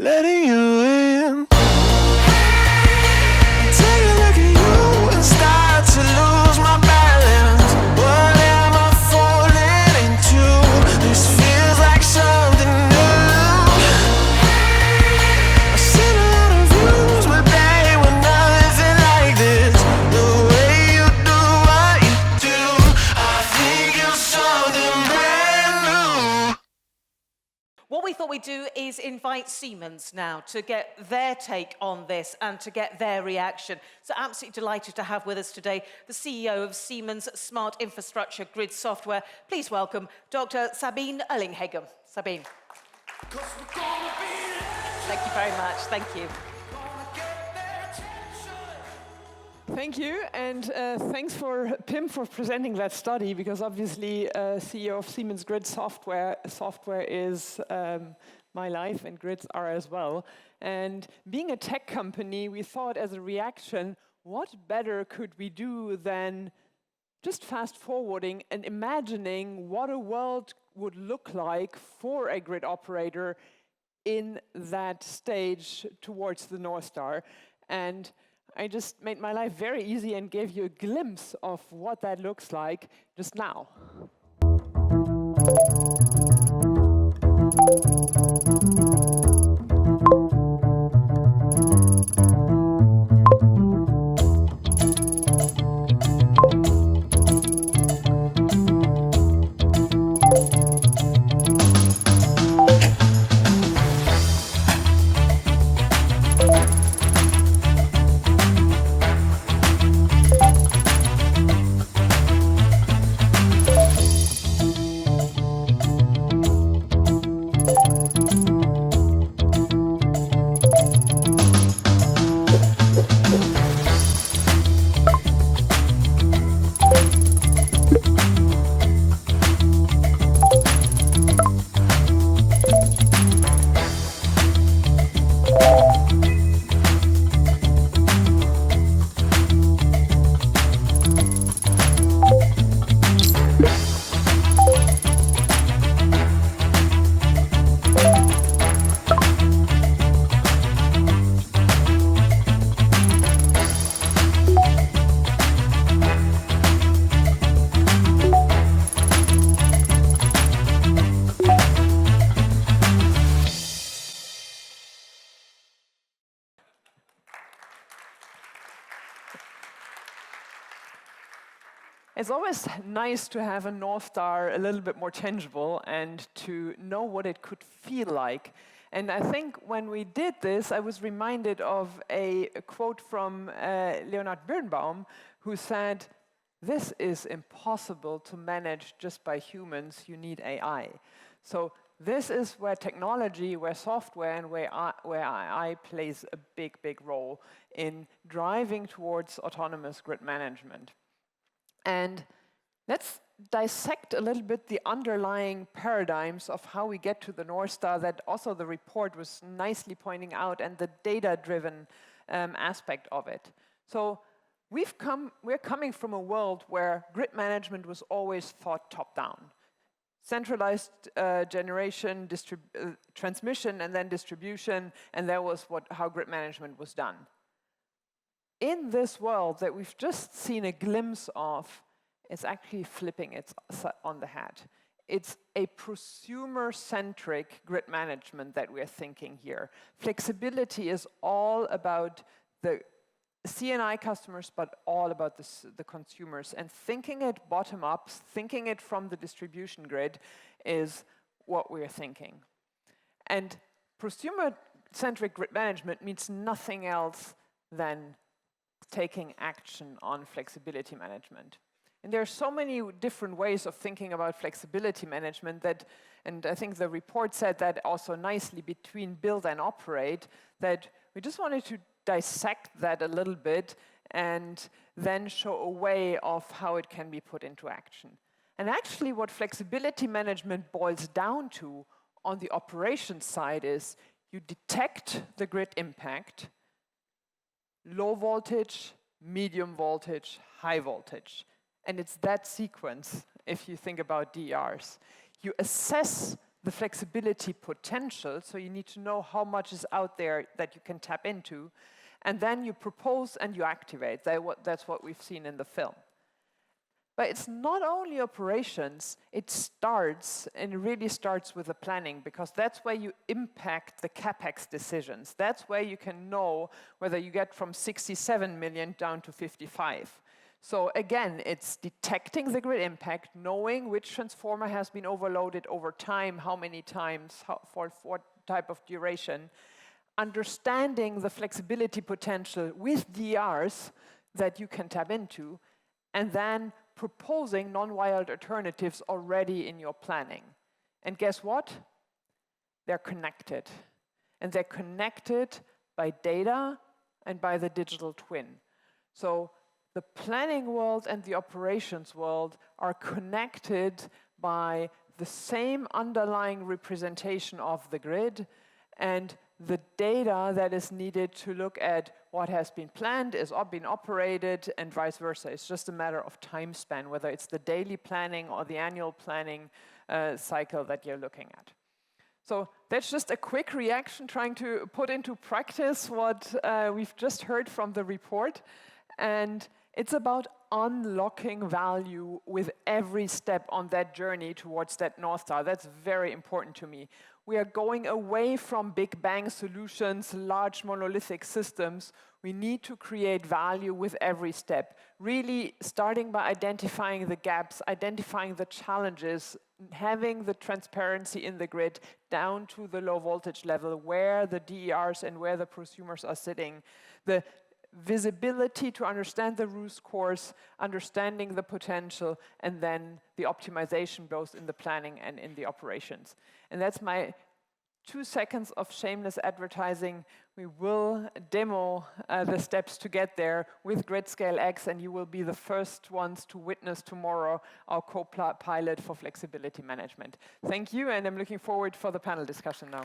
letting you in. Take a look at you and start to lose my balance. What am I falling into? This feels like something new. I've seen a lot of views, but they were nothing like this. The way you do what you do, I think you're something brand new. What we thought we'd do is invite Siemens now to get their take on this and to get their reaction. So absolutely delighted to have with us today the CEO of Siemens Smart Infrastructure Grid Software. Please welcome Dr. Sabine Lingham. Sabine. Thank you very much. Thank you. Thank you, and thanks for Pim for presenting that study, because obviously CEO of Siemens Grid Software is my life, and grids are as well. And being a tech company, we thought as a reaction, what better could we do than just fast forwarding and imagining what a world would look like for a grid operator in that stage towards the North Star. And I just made my life very easy and gave you a glimpse of what that looks like just now. It's always nice to have a North Star a little bit more tangible and to know what it could feel like. And I think when we did this, I was reminded of a quote from Leonard Birnbaum, who said, "This is impossible to manage just by humans, you need AI." So this is where technology, where software, and where AI plays a big, big role in driving towards autonomous grid management. And let's dissect a little bit the underlying paradigms of how we get to the North Star that also the report was nicely pointing out, and the data-driven aspect of it. So we're coming from a world where grid management was always thought top-down. Centralized generation, transmission, and then distribution, and that was how grid management was done. In this world that we've just seen a glimpse of, it's actually flipping it on the head. It's a prosumer-centric grid management that we're thinking here. Flexibility is all about the C&I customers, but all about the consumers. And thinking it bottom-up, thinking it from the distribution grid is what we're thinking. And prosumer-centric grid management means nothing else than taking action on flexibility management. And there are so many different ways of thinking about flexibility management that, and I think the report said that also nicely, between build and operate, that we just wanted to dissect that a little bit and then show a way of how it can be put into action. And actually what flexibility management boils down to on the operations side is you detect the grid impact, low voltage, medium voltage, high voltage. And it's that sequence, if you think about DERs. You assess the flexibility potential, so you need to know how much is out there that you can tap into, and then you propose and you activate. That's what we've seen in the film. But it's not only operations, it starts, and it really starts with the planning, because that's where you impact the CapEx decisions. That's where you can know whether you get from 67 million down to 55. So again, it's detecting the grid impact, knowing which transformer has been overloaded over time, how many times, for what type of duration, understanding the flexibility potential with DRs that you can tap into, and then proposing non-wired alternatives already in your planning. And guess what? They're connected. And they're connected by data and by the digital twin. So the planning world and the operations world are connected by the same underlying representation of the grid, and the data that is needed to look at what has been planned is been operated, and vice versa. It's just a matter of time span, whether it's the daily planning or the annual planning cycle that you're looking at. So that's just a quick reaction, trying to put into practice what we've just heard from the report. And it's about unlocking value with every step on that journey towards that North Star. That's very important to me. We are going away from big bang solutions, large monolithic systems. We need to create value with every step, really starting by identifying the gaps, identifying the challenges, having the transparency in the grid down to the low voltage level, where the DERs and where the prosumers are sitting, the visibility to understand the root cause, understanding the potential, and then the optimization both in the planning and in the operations. And that's my 2 seconds of shameless advertising. We will demo the steps to get there with Gridscale X, and you will be the first ones to witness tomorrow our co-pilot for flexibility management. Thank you, and I'm looking forward for the panel discussion now.